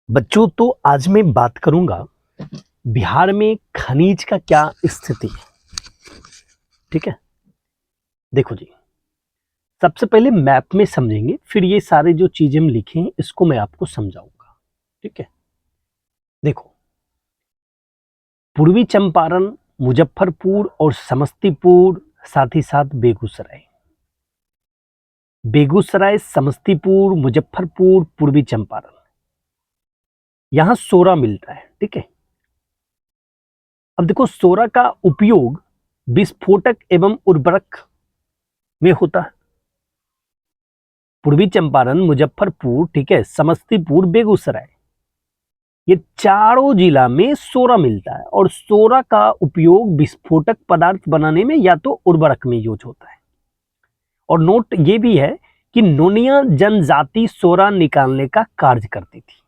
बच्चों, तो आज मैं बात करूंगा बिहार में खनिज का क्या स्थिति है। ठीक है, देखो जी, सबसे पहले मैप में समझेंगे, फिर ये सारे जो चीजें हम लिखे हैं इसको मैं आपको समझाऊंगा। ठीक है, देखो, पूर्वी चंपारण, मुजफ्फरपुर और समस्तीपुर, साथ ही साथ बेगूसराय, समस्तीपुर, मुजफ्फरपुर, पूर्वी चंपारण, यहां सोरा मिलता है। ठीक है, अब देखो, सोरा का उपयोग विस्फोटक एवं उर्वरक में होता है। पूर्वी चंपारण, मुजफ्फरपुर, ठीक है, समस्तीपुर, बेगूसराय, ये चारों जिला में सोरा मिलता है और सोरा का उपयोग विस्फोटक पदार्थ बनाने में या तो उर्वरक में यूज होता है। और नोट ये भी है कि नोनिया जनजाति सोरा निकालने का कार्य करती थी।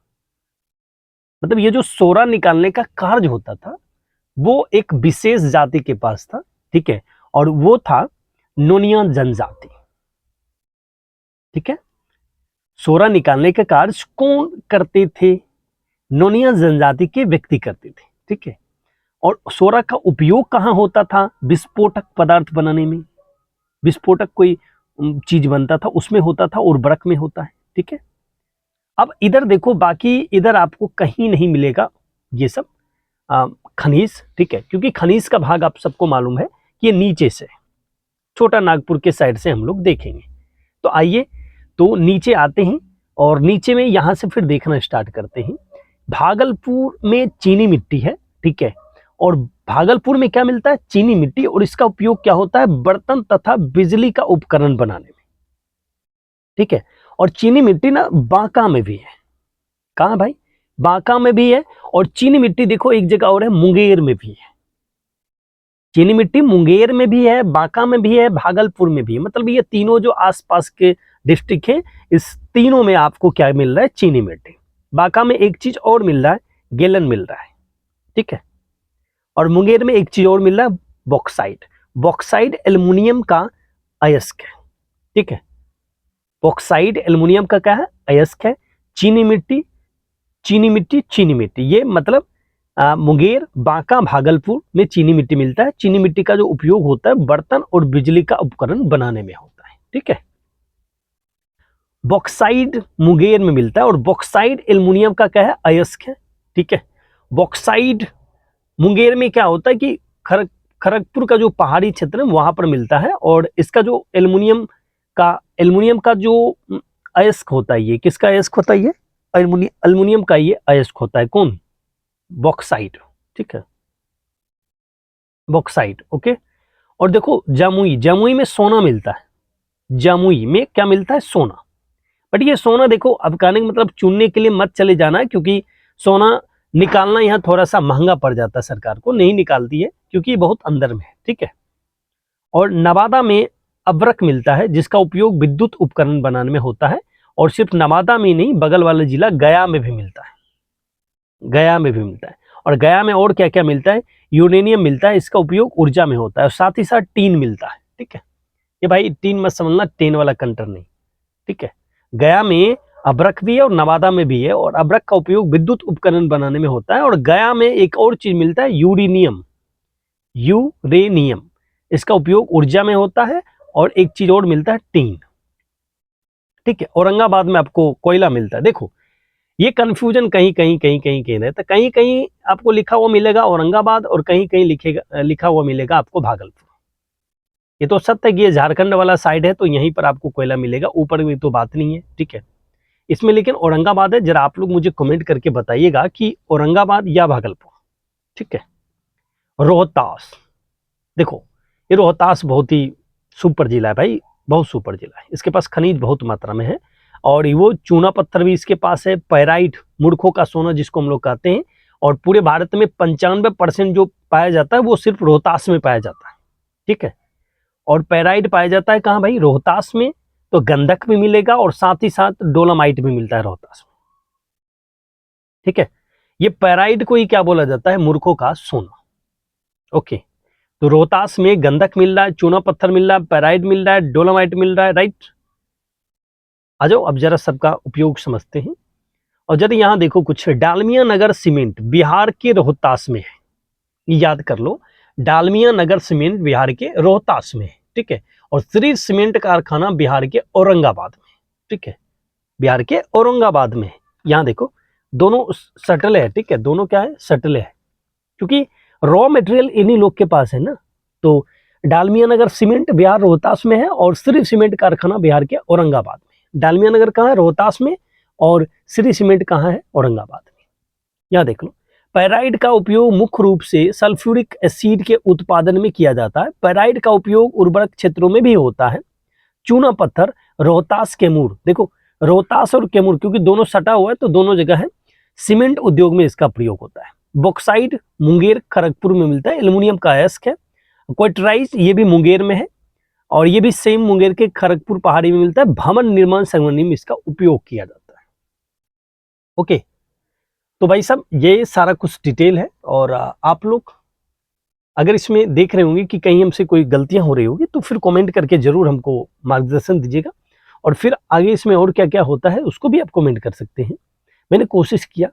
मतलब ये जो सोरा निकालने का कार्य होता था वो एक विशेष जाति के पास था। ठीक है, और वो था नोनिया जनजाति। ठीक है, सोरा निकालने का कार्य कौन करते थे? नोनिया जनजाति के व्यक्ति करते थे। ठीक है, और सोरा का उपयोग कहां होता था? विस्फोटक पदार्थ बनाने में। विस्फोटक कोई चीज बनता था उसमें होता था, उर्वरक में होता है। ठीक है, अब इधर देखो, बाकी इधर आपको कहीं नहीं मिलेगा ये सब खनिज। ठीक है, क्योंकि खनिज का भाग आप सबको मालूम है कि ये नीचे से, छोटा नागपुर के साइड से हम लोग देखेंगे। तो आइए, तो नीचे आते हैं और नीचे में यहां से फिर देखना स्टार्ट करते हैं। भागलपुर में चीनी मिट्टी है। ठीक है, और भागलपुर में क्या मिलता है? चीनी मिट्टी, और इसका उपयोग क्या होता है? बर्तन तथा बिजली का उपकरण बनाने में। ठीक है, और चीनी मिट्टी ना बांका में भी है। कहां भाई? बांका में भी है। और चीनी मिट्टी देखो एक जगह और है, मुंगेर में भी है। चीनी मिट्टी मुंगेर में भी है, बांका में भी है, भागलपुर में भी है। मतलब ये तीनों जो आसपास के डिस्ट्रिक्ट हैं, इस तीनों में आपको क्या मिल रहा है? चीनी मिट्टी। बांका में एक चीज और मिल रहा है, गेलन मिल रहा है। ठीक है, और मुंगेर में एक चीज और मिल रहा है, बॉक्साइट। बॉक्साइट एल्युमिनियम का अयस्क है। ठीक है, बॉक्साइट एल्युमिनियम का क्या है? अयस्क है। चीनी मिट्टी, चीनी मिट्टी, चीनी मिट्टी, ये मतलब मुंगेर, बांका, भागलपुर में चीनी मिट्टी मिलता है। चीनी मिट्टी का जो उपयोग होता है बर्तन और बिजली का उपकरण बनाने में होता है। ठीक है, बॉक्साइड मुंगेर में मिलता है और बॉक्साइड एल्युमिनियम का क्या है? अयस्क है। ठीक है, बॉक्साइड मुंगेर में क्या होता है कि खड़गपुर का जो पहाड़ी क्षेत्र है वहां पर मिलता है, और इसका जो एल्युमिनियम का जो अयस्क होता है, ये किसका अयस्क होता है? ये एल्युमिनियम का ये अयस्क होता है। कौन? बॉक्साइट। ठीक है, बॉक्साइट। ओके, और देखो, जामुई, जामुई में सोना मिलता है। जामुई में क्या मिलता है? सोना। बट ये सोना देखो, अब कहने का मतलब चुनने के लिए मत चले जाना, क्योंकि सोना निकालना यहाँ थोड़ा सा महंगा पड़ जाता है, सरकार को नहीं निकालती है क्योंकि बहुत अंदर में है। ठीक है, और नवादा में अब्रक मिलता है जिसका उपयोग विद्युत उपकरण बनाने में होता है। और सिर्फ नवादा में नहीं, बगल वाला जिला गया में भी मिलता है। गया में भी मिलता है। और गया में और क्या क्या मिलता है? यूरेनियम मिलता है, इसका उपयोग ऊर्जा में होता है। और साथ ही साथ टीन मिलता है। ठीक है, ये भाई टीन मत समझना, टेन वाला कंटर नहीं। ठीक है, गया में अब्रक भी है और नवादा में भी है, और अब्रक का उपयोग विद्युत उपकरण बनाने में होता है। और गया में एक और चीज मिलता है, यूरेनियम। यूरेनियम, इसका उपयोग ऊर्जा में होता है। और एक चीज और मिलता है, टीन। ठीक है, औरंगाबाद में आपको कोयला मिलता है। देखो, ये कंफ्यूजन कहीं कहीं कहीं कहीं कहीं रहता है। कहीं कहीं आपको लिखा हुआ मिलेगा औरंगाबाद, और कहीं कहीं लिखा हुआ मिलेगा आपको भागलपुर। ये तो सत्य है कि ये झारखंड वाला साइड है तो यहीं पर आपको कोयला मिलेगा, ऊपर में तो बात नहीं है। ठीक है, इसमें लेकिन औरंगाबाद है। जरा आप लोग मुझे कमेंट करके बताइएगा कि औरंगाबाद या भागलपुर। ठीक है, रोहतास, देखो, ये रोहतास बहुत ही सुपर जिला है भाई, बहुत सुपर जिला है। इसके पास खनिज बहुत मात्रा में है, और वो चूना पत्थर भी इसके पास है। पैराइट, मूर्खों का सोना जिसको हम लोग कहते हैं। और पूरे भारत में 95% जो पाया जाता है वो सिर्फ रोहतास में पाया जाता है। ठीक है, और पैराइट पाया जाता है कहाँ भाई? रोहतास में। तो गंधक भी मिलेगा और साथ ही साथ डोलामाइट भी मिलता है रोहतास में। ठीक है, ये पैराइट को ही क्या बोला जाता है? मूर्खों का सोना। ओके, तो रोहतास में गंधक मिल रहा है, चूना पत्थर मिल रहा है, पैराइट मिल रहा है, डोलामाइट मिल रहा है। राइट, आ जाओ अब जरा सबका उपयोग समझते हैं। और जरा यहाँ देखो कुछ, डालमिया नगर सीमेंट बिहार के रोहतास में है, याद कर लो, डालमिया नगर सीमेंट बिहार के रोहतास में है, ठीक है। और श्री सीमेंट कारखाना बिहार के औरंगाबाद में, ठीक है, बिहार के औरंगाबाद में है। यहाँ देखो दोनों सटल है, ठीक है, दोनों क्या है, सटल है, क्योंकि रॉ मटेरियल इन्हीं लोग के पास है ना। तो डालमिया नगर सीमेंट बिहार रोहतास में है और श्री सीमेंट कारखाना बिहार के औरंगाबाद में। डालमिया नगर कहाँ है, रोहतास में, और श्री सीमेंट कहाँ है, औरंगाबाद में। यहाँ देख लो, पैराइड का उपयोग मुख्य रूप से सल्फ्यूरिक एसिड के उत्पादन में किया जाता है। पैराइड का उपयोग उर्वरक क्षेत्रों में भी होता है। चूना पत्थर रोहतास कैमूर, देखो रोहतास और कैमूर क्योंकि दोनों सटा हुआ है तो दोनों जगह है, सीमेंट उद्योग में इसका प्रयोग होता है। बॉक्साइट मुंगेर खड़गपुर में मिलता है। एल्युमिनियम का अयस्क है। क्वार्टराइज ये भी मुंगेर में है और ये भी सेम मुंगेर के खड़गपुर पहाड़ी में मिलता है। भवन निर्माण संबंधी में इसका उपयोग किया जाता है। ओके, तो भाई साहब ये सारा कुछ डिटेल है और आप लोग अगर इसमें देख रहे होंगे कि कहीं हमसे कोई गलतियां हो रही होगी तो फिर कमेंट करके जरूर हमको मार्गदर्शन दीजिएगा और फिर आगे इसमें और क्या क्या होता है उसको भी आप कमेंट कर सकते हैं। मैंने कोशिश किया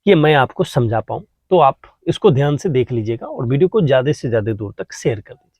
कि मैं आपको समझा पाऊं, तो आप इसको ध्यान से देख लीजिएगा और वीडियो को ज़्यादा से ज़्यादा दूर तक शेयर कर दीजिए।